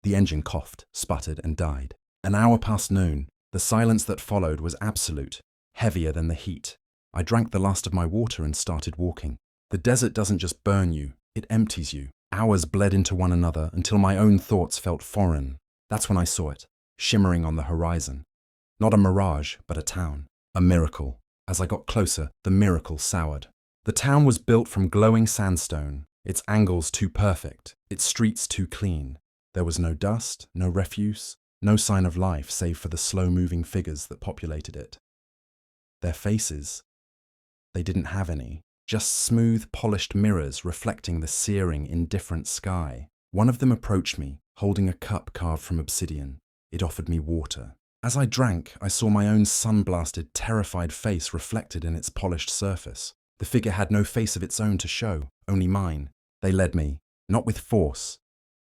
The engine coughed, sputtered, and died. An hour past noon. The silence that followed was absolute, heavier than the heat. I drank the last of my water and started walking. The desert doesn't just burn you, it empties you. Hours bled into one another until my own thoughts felt foreign. That's when I saw it, shimmering on the horizon. Not a mirage, but a town. A miracle. As I got closer, the miracle soured. The town was built from glowing sandstone, its angles too perfect, its streets too clean. There was no dust, no refuse, no sign of life save for the slow-moving figures that populated it. Their faces, they didn't have any, just smooth, polished mirrors reflecting the searing, indifferent sky. One of them approached me, holding a cup carved from obsidian. It offered me water. As I drank, I saw my own sun-blasted, terrified face reflected in its polished surface. The figure had no face of its own to show, only mine. They led me, not with force,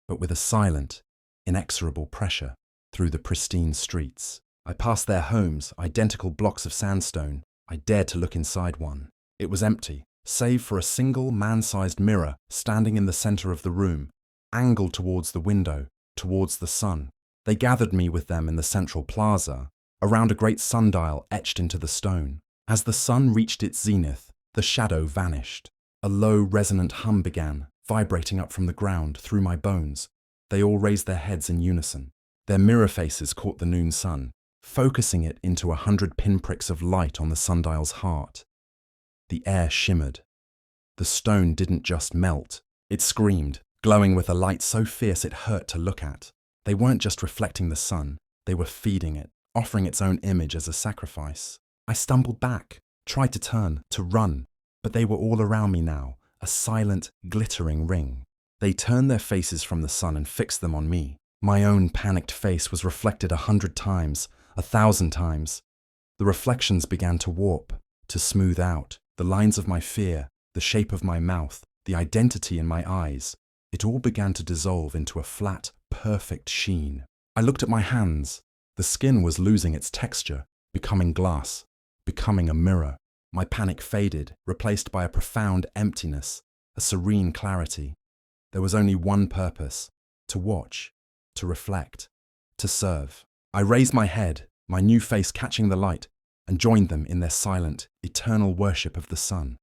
but with a silent, inexorable pressure, through the pristine streets. I passed their homes, identical blocks of sandstone. I dared to look inside one. It was empty, save for a single man-sized mirror standing in the center of the room, angled towards the window, towards the sun. They gathered me with them in the central plaza, around a great sundial etched into the stone. As the sun reached its zenith, the shadow vanished. A low, resonant hum began, vibrating up from the ground through my bones. They all raised their heads in unison. Their mirror faces caught the noon sun, focusing it into 100 pinpricks of light on the sundial's heart. The air shimmered. The stone didn't just melt. It screamed, glowing with a light so fierce it hurt to look at. They weren't just reflecting the sun, they were feeding it, offering its own image as a sacrifice. I stumbled back, tried to turn, to run, but they were all around me now, a silent, glittering ring. They turned their faces from the sun and fixed them on me. My own panicked face was reflected 100 times, 1,000 times. The reflections began to warp, to smooth out. The lines of my fear, the shape of my mouth, the identity in my eyes. It all began to dissolve into a flat, perfect sheen. I looked at my hands. The skin was losing its texture, becoming glass, becoming a mirror. My panic faded, replaced by a profound emptiness, a serene clarity. There was only one purpose: to watch, to reflect, to serve. I raised my head, my new face catching the light, and joined them in their silent, eternal worship of the sun.